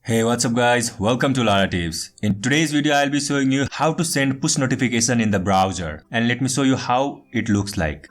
Hey, what's up guys? Welcome to Lara Tips. In today's video, I'll be showing you how to send push notification in the browser. And let me show you how it looks like.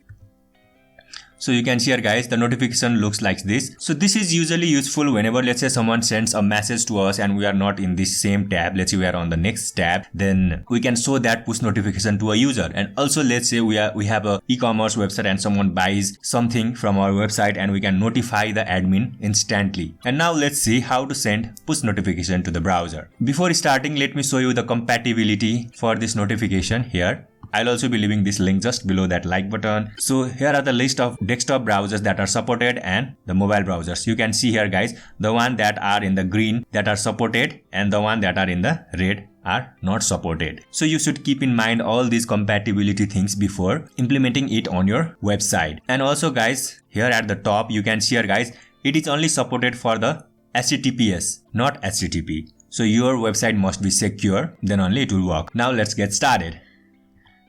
So you can see here guys, the notification looks like this. So this is usually useful whenever let's say someone sends a message to us and we are not in this same tab. Let's say we are on the next tab, then we can show that push notification to a user. And also let's say we have a e-commerce website and someone buys something from our website and we can notify the admin instantly. And now let's see how to send push notification to the browser. Before starting, let me show you the compatibility for this notification here. I'll also be leaving this link just below that like button. So here are the list of desktop browsers that are supported and the mobile browsers. You can see here guys, the one that are in the green that are supported and the one that are in the red are not supported. So you should keep in mind all these compatibility things before implementing it on your website. And also guys, here at the top you can see here guys, it is only supported for the HTTPS, not HTTP. So your website must be secure, then only it will work. Now let's get started.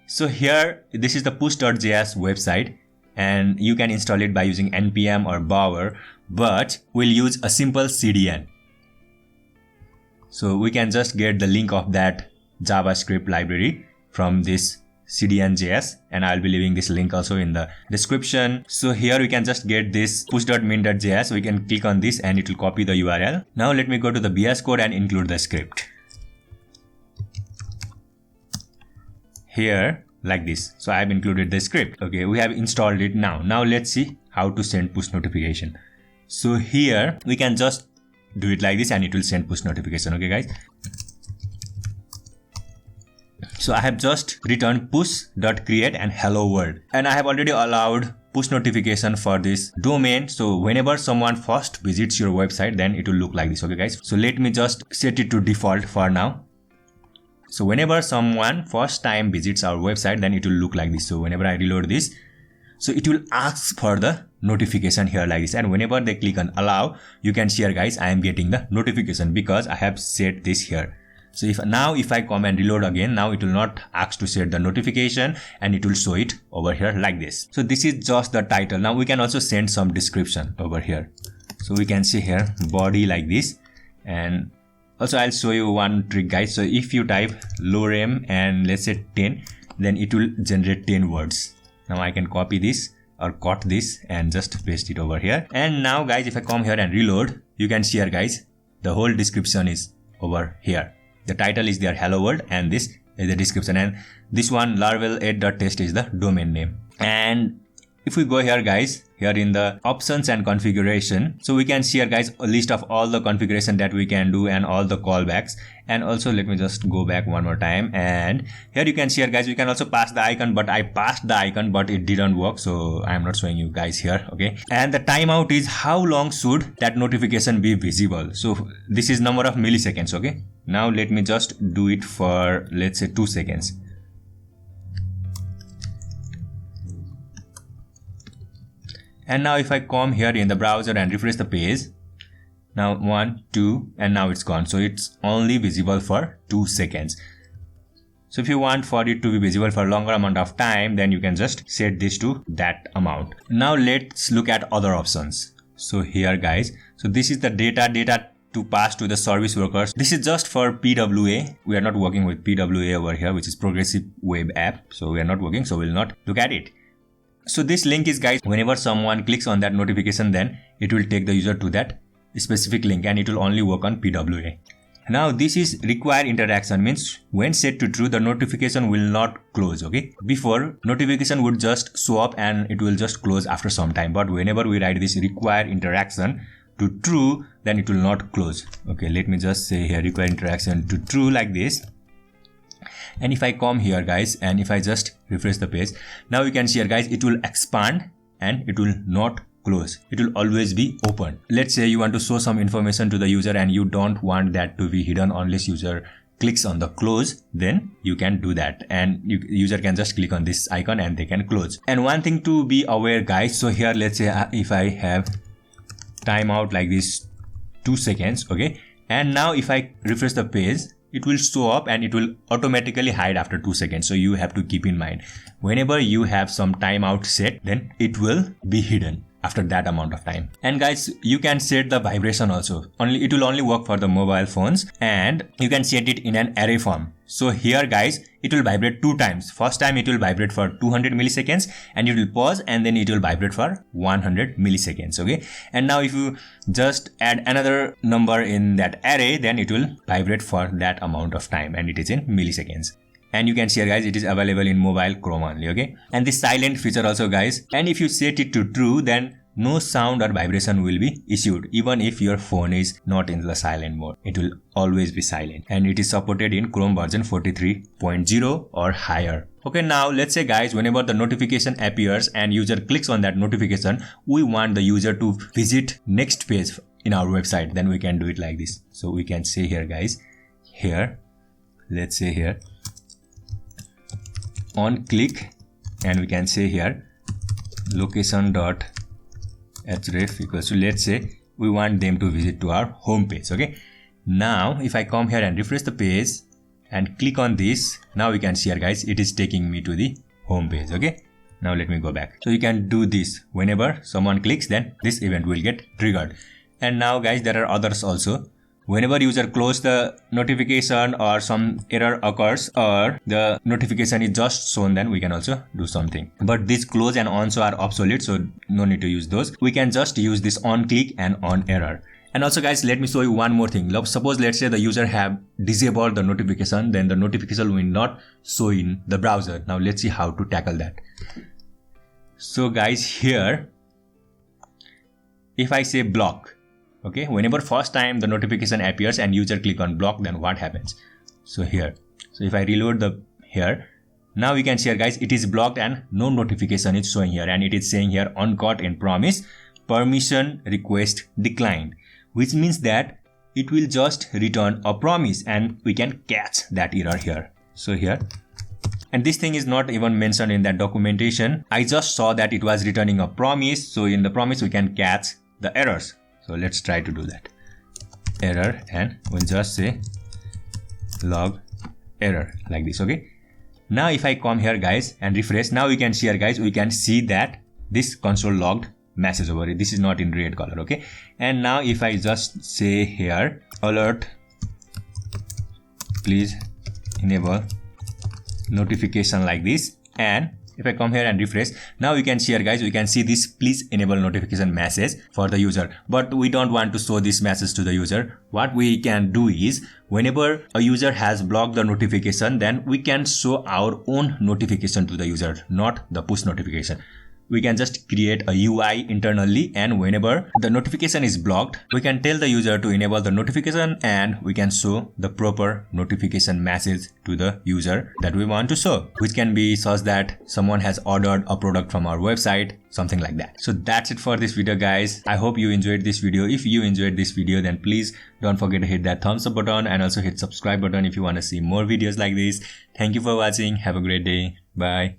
So here, this is the push.js website and you can install it by using npm or bower, but we'll use a simple CDN. So we can just get the link of that JavaScript library from this CDN.js, and I'll be leaving this link also in the description. So here we can just get this push.min.js. We can click on this and it will copy the URL. Now let me go to the VS Code and include the script. Here like this. So I have included the script. Okay, we have installed it now. Now let's see how to send push notification. So here we can just do it like this and it will send push notification. Okay guys. So I have just written push.create and hello world, and I have already allowed push notification for this domain. So whenever someone first visits your website, then it will look like this. Okay guys. So let me just set it to default for now. So whenever someone first time visits our website, then it will look like this. So whenever I reload this, so it will ask for the notification here like this. And whenever they click on allow, you can see here guys, I am getting the notification because I have set this here. So if I come and reload again, now it will not ask to set the notification and it will show it over here like this. So this is just the title. Now we can also send some description over here. So we can see here body like this, and also I'll show you one trick guys. So if you type lorem and let's say 10, then it will generate 10 words. Now I can copy this or cut this and just paste it over here. And now guys, if I come here and reload, you can see here guys, the whole description is over here. The title is there, hello world, and this is the description, and this one laravel8.test is the domain name. And if we go here guys, here in the options and configuration, so we can see here guys a list of all the configuration that we can do and all the callbacks. And also let me just go back one more time, and here you can see here guys, we can also pass the icon, but I passed the icon but it didn't work, so I'm not showing you guys here. Okay, and the timeout is how long should that notification be visible. So this is number of milliseconds. Okay, now let me just do it for let's say 2 seconds. And now if I come here in the browser and refresh the page, now 1, 2, and now it's gone. So it's only visible for 2 seconds. So if you want for it to be visible for a longer amount of time, then you can just set this to that amount. Now let's look at other options. So here guys, so this is the data to pass to the service workers. This is just for PWA. We are not working with PWA over here, which is Progressive Web App. So we are not working, so we'll not look at it. So this link is guys, whenever someone clicks on that notification, then it will take the user to that specific link and it will only work on PWA. Now this is require interaction, means when set to true, the notification will not close. Okay, before notification would just show up and it will just close after some time, but whenever we write this require interaction to true, then it will not close. Okay, let me just say here require interaction to true like this. And if I come here guys and if I just refresh the page, now you can see here guys, it will expand and it will not close. It will always be open. Let's say you want to show some information to the user and you don't want that to be hidden unless user clicks on the close, then you can do that and user can just click on this icon and they can close. And one thing to be aware guys, so here let's say if I have timeout like this 2 seconds, okay, and now if I refresh the page, it will show up and it will automatically hide after 2 seconds. So you have to keep in mind, whenever you have some timeout set, then it will be hidden after that amount of time. And guys, you can set the vibration also. It will only work for the mobile phones, and you can set it in an array form. So here guys, it will vibrate 2 times. First time it will vibrate for 200 milliseconds, and it will pause, and then it will vibrate for 100 milliseconds. Okay. And now if you just add another number in that array, then it will vibrate for that amount of time, and it is in milliseconds. And you can see here guys, it is available in mobile Chrome only. Okay. And this silent feature also guys, and if you set it to true, then no sound or vibration will be issued. Even if your phone is not in the silent mode, it will always be silent. And it is supported in Chrome version 43.0 or higher. Okay, now let's say guys, whenever the notification appears and user clicks on that notification, we want the user to visit next page in our website. Then we can do it like this. So we can say here guys, here, let's say here, on click, and we can say here location.href equals to, let's say we want them to visit to our home page. Okay, now if I come here and refresh the page and click on this, now we can see here guys, it is taking me to the home page. Okay, now let me go back. So you can do this whenever someone clicks, then this event will get triggered. And now guys, there are others also. Whenever user close the notification or some error occurs or the notification is just shown, then we can also do something. But these close and on show are obsolete, so no need to use those. We can just use this on click and on error. And also guys, let me show you one more thing. Suppose let's say the user have disabled the notification, then the notification will not show in the browser. Now let's see how to tackle that. So guys, here, if I say block, okay, whenever first time the notification appears and user click on block, then what happens? So here, so if I reload the here, now we can see here guys, it is blocked and no notification is showing here, and it is saying here uncaught in promise, permission request declined, which means that it will just return a promise, and we can catch that error here. So here, and this thing is not even mentioned in that documentation. I just saw that it was returning a promise, so in the promise we can catch the errors. So let's try to do that. Error, and we'll just say log error like this. Okay. Now if I come here guys and refresh, now we can see here guys, we can see that this console logged message over it. This is not in red color. Okay. And now if I just say here alert, please enable notification like this, and if I come here and refresh, now we can see here guys, we can see this please enable notification message for the user. But we don't want to show this message to the user. What we can do is, whenever a user has blocked the notification, then we can show our own notification to the user, not the push notification. We can just create a UI internally, and whenever the notification is blocked, we can tell the user to enable the notification, and we can show the proper notification message to the user that we want to show, which can be such that someone has ordered a product from our website, something like that. So that's it for this video guys. I hope you enjoyed this video. If you enjoyed this video, then please don't forget to hit that thumbs up button, and also hit subscribe button if you want to see more videos like this. Thank you for watching. Have a great day. Bye.